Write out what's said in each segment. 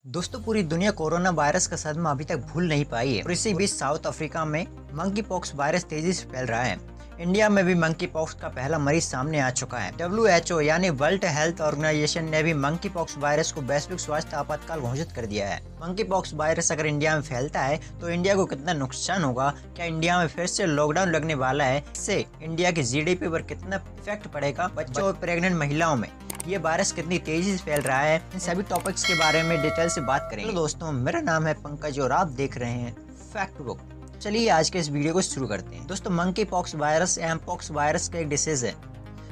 दोस्तों पूरी दुनिया कोरोना वायरस का सदमा अभी तक भूल नहीं पाई है और इसी बीच साउथ अफ्रीका में मंकी पॉक्स वायरस तेजी से फैल रहा है। इंडिया में भी मंकी पॉक्स का पहला मरीज सामने आ चुका है। WHO यानी वर्ल्ड हेल्थ ऑर्गेनाइजेशन ने भी मंकी पॉक्स वायरस को वैश्विक स्वास्थ्य आपातकाल घोषित कर दिया है। मंकी पॉक्स वायरस अगर इंडिया में फैलता है तो इंडिया को कितना नुकसान होगा, क्या इंडिया में फिर से लॉकडाउन लगने वाला है, इससे इंडिया की GDP पर कितना इफेक्ट पड़ेगा, बच्चों और प्रेग्नेंट महिलाओं में ये वायरस कितनी तेजी से फैल रहा है, इन सभी टॉपिक्स के बारे में डिटेल से बात करेंगे। तो दोस्तों मेरा नाम है पंकज और आप देख रहे हैं फैक्ट बुक। चलिए आज के इस वीडियो को शुरू करते हैं। दोस्तों monkeypox virus mpox virus का एक डिसीज है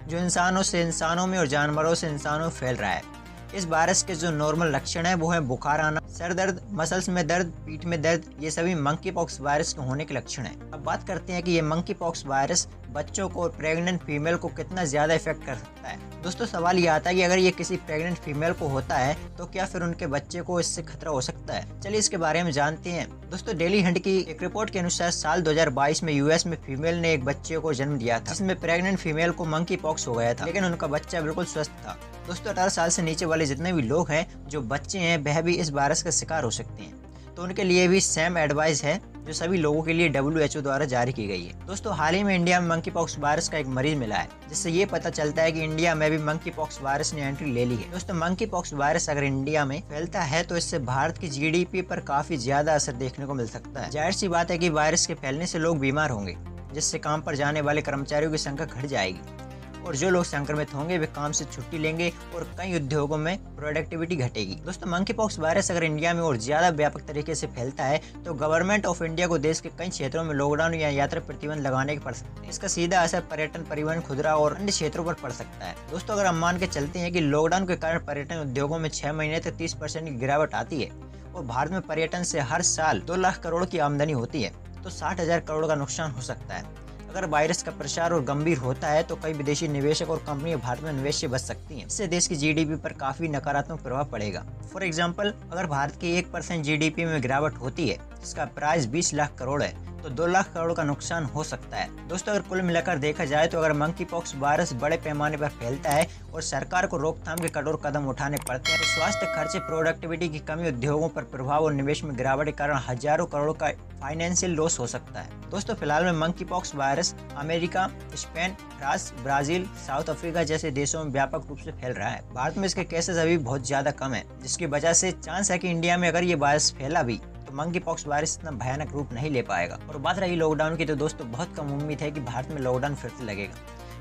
जो इंसानों से इंसानों में और जानवरों से इंसानों में फैल रहा है। इस वायरस के जो नॉर्मल लक्षण है वो है बुखार आना, सर दर्द, मसल्स में दर्द, पीठ में दर्द, ये सभी मंकी पॉक्स वायरस के होने के लक्षण हैं। अब बात करते हैं कि ये मंकी पॉक्स वायरस बच्चों को और प्रेग्नेंट फीमेल को कितना ज्यादा इफेक्ट कर सकता है। दोस्तों सवाल ये आता है कि अगर ये किसी प्रेग्नेंट फीमेल को होता है तो क्या फिर उनके बच्चे को इससे खतरा हो सकता है। चलिए इसके बारे में जानते हैं। दोस्तों डेली हंट की एक रिपोर्ट के अनुसार साल 2022 में US में फीमेल ने एक बच्चे को जन्म दिया था जिसमें प्रेग्नेंट फीमेल को मंकी पॉक्स हो गया था, लेकिन उनका बच्चा बिल्कुल स्वस्थ था। दोस्तों 18 साल से नीचे वाले जितने भी लोग हैं जो बच्चे हैं वह भी इस वायरस का शिकार हो सकते हैं, तो उनके लिए भी सेम एडवाइस है जो सभी लोगों के लिए WHO द्वारा जारी की गई है। दोस्तों हाल ही में इंडिया में मंकी पॉक्स वायरस का एक मरीज मिला है, जिससे ये पता चलता है कि इंडिया में भी मंकी पॉक्स वायरस ने एंट्री ले ली है। दोस्तों मंकी पॉक्स वायरस अगर इंडिया में फैलता है तो इससे भारत की GDP पर काफी ज्यादा असर देखने को मिल सकता है। जाहिर सी बात है कि वायरस के फैलने से लोग बीमार होंगे, जिससे काम पर जाने वाले कर्मचारियों की संख्या घट जाएगी और जो लोग संक्रमित होंगे वे काम से छुट्टी लेंगे और कई उद्योगों में प्रोडक्टिविटी घटेगी। दोस्तों मंकी पॉक्स वायरस अगर इंडिया में और ज्यादा व्यापक तरीके से फैलता है तो गवर्नमेंट ऑफ इंडिया को देश के कई क्षेत्रों में लॉकडाउन या यात्रा प्रतिबंध लगाने के पड़ सकते हैं। इसका सीधा असर पर्यटन, परिवहन, खुदरा और अन्य क्षेत्रों पर पड़ सकता है। दोस्तों अगर हम मान के चलते हैं कि लॉकडाउन के कारण पर्यटन उद्योगों में 6 महीने तक 30% की गिरावट आती है और भारत में पर्यटन से हर साल 2 लाख करोड़ की आमदनी होती है तो 60,000 करोड़ का नुकसान हो सकता है। अगर वायरस का प्रसार और गंभीर होता है तो कई विदेशी निवेशक और कंपनियां भारत में निवेश से बच सकती हैं। इससे देश की GDP पर काफी नकारात्मक प्रभाव पड़ेगा। फॉर एग्जांपल अगर भारत की 1% GDP में गिरावट होती है जिसका प्राइस 20 लाख करोड़ है तो 2 लाख करोड़ का नुकसान हो सकता है। दोस्तों अगर कुल मिलाकर देखा जाए तो अगर मंकी पॉक्स वायरस बड़े पैमाने पर फैलता है और सरकार को रोकथाम के कठोर कदम उठाने पड़ते हैं तो स्वास्थ्य खर्चे, प्रोडक्टिविटी की कमी, उद्योगों पर प्रभाव और निवेश में गिरावट के कारण हजारों करोड़ का फाइनेंशियल लॉस हो सकता है। दोस्तों फिलहाल में monkey pox virus America, Spain, France, Brazil, south Africa जैसे देशों में व्यापक रूप से फैल रहा है। भारत में इसके केसेस अभी बहुत ज्यादा कम है, जिसकी वजह से चांस है कि इंडिया में अगर ये वायरस फैला भी तो मंकी पॉक्स वायरस इतना भयानक रूप नहीं ले पाएगा। और बात रही लॉकडाउन की तो दोस्तों बहुत कम उम्मीद है कि भारत में लॉकडाउन फिर से लगेगा,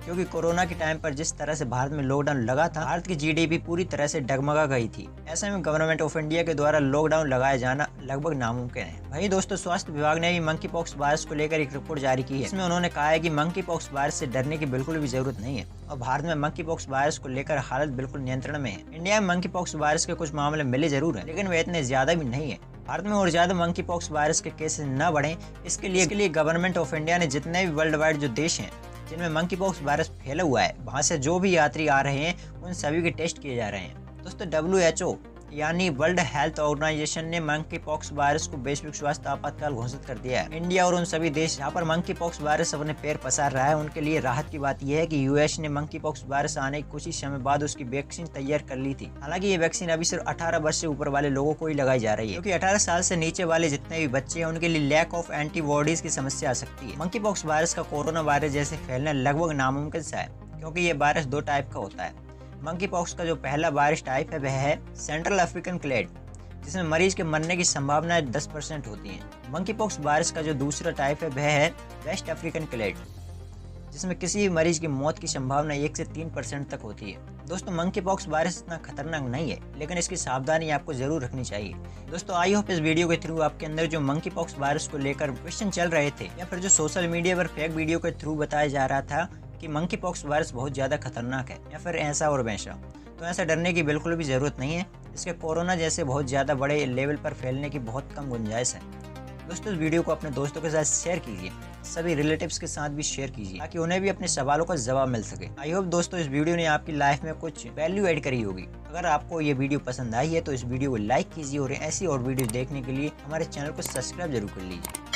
क्योंकि कोरोना के टाइम पर जिस तरह से भारत में लॉकडाउन लगा था भारत की GDP पूरी तरह से डगमगा गई थी। ऐसे में गवर्नमेंट ऑफ इंडिया के द्वारा लॉकडाउन लगाया जाना लगभग नामुमकिन है। वहीं दोस्तों स्वास्थ्य विभाग ने भी मंकी पॉक्स वायरस को लेकर एक रिपोर्ट जारी की है। इसमें उन्होंने कहा है कि मंकी पॉक्स वायरस से डरने की बिल्कुल भी जरूरत नहीं है और भारत में मंकी पॉक्स वायरस को लेकर हालत बिल्कुल नियंत्रण में है। इंडिया में मंकी पॉक्स वायरस के कुछ मामले मिले जरूर है, लेकिन वे इतने ज्यादा भी नहीं है। भारत में और ज्यादा मंकी पॉक्स वायरस के केसेस न बढ़े इसके लिए गवर्नमेंट ऑफ इंडिया ने जितने भी वर्ल्ड वाइड जो देश हैं जिनमें मंकी पॉक्स वायरस फैला हुआ है वहां से जो भी यात्री आ रहे हैं उन सभी के टेस्ट किए जा रहे हैं। दोस्तों WHO यानी वर्ल्ड हेल्थ ऑर्गेनाइजेशन ने मंकी पॉक्स वायरस को वैश्विक स्वास्थ्य आपातकाल घोषित कर दिया है। इंडिया और उन सभी देश जहां पर मंकी पॉक्स वायरस अपने पैर पसार रहा है उनके लिए राहत की बात यह है कि US ने मंकी पॉक्स वायरस आने के कुछ ही समय बाद उसकी वैक्सीन तैयार कर ली थी। हालांकि ये वैक्सीन अभी सिर्फ 18 वर्ष से ऊपर वाले लोगों को ही लगाई जा रही है, क्योंकि 18 साल से नीचे वाले जितने भी बच्चे हैं उनके लिए लैक ऑफ एंटीबॉडीज की समस्या आ सकती है। मंकी पॉक्स वायरस का कोरोना वायरस जैसे फैलना लगभग नामुमकिन सा है, क्योंकि ये वायरस 2 टाइप का होता है। मंकी पॉक्स का जो पहला वायरस टाइप है वह है सेंट्रल अफ्रीकन क्लेड, जिसमें मरीज के मरने की संभावना 10% होती है। मंकी पॉक्स वायरस का जो दूसरा टाइप है वह है वेस्ट अफ्रीकन क्लेड, जिसमें किसी भी मरीज की मौत की संभावना 1 से 3% तक होती है। दोस्तों मंकी पॉक्स वायरस इतना खतरनाक नहीं है, लेकिन इसकी सावधानी आपको जरूर रखनी चाहिए। दोस्तों आई होप इस वीडियो के थ्रू आपके अंदर जो मंकी पॉक्स वायरस को लेकर क्वेश्चन चल रहे थे या फिर जो सोशल मीडिया पर फेक वीडियो के थ्रू बताया जा रहा था कि मंकी पॉक्स वायरस बहुत ज्यादा खतरनाक है या फिर ऐसा और वैसा, तो ऐसा डरने की बिल्कुल भी जरूरत नहीं है। इसके कोरोना जैसे बहुत ज़्यादा बड़े लेवल पर फैलने की बहुत कम गुंजाइश है। दोस्तों इस वीडियो को अपने दोस्तों के साथ शेयर कीजिए, सभी रिलेटिव्स के साथ भी शेयर कीजिए ताकि उन्हें भी अपने सवालों का जवाब मिल सके। आई होप दोस्तों इस वीडियो ने आपकी लाइफ में कुछ वैल्यू ऐड करी होगी। अगर आपको ये वीडियो पसंद आई है तो इस वीडियो को लाइक कीजिए और ऐसी और वीडियो देखने के लिए हमारे चैनल को सब्सक्राइब जरूर कर लीजिए।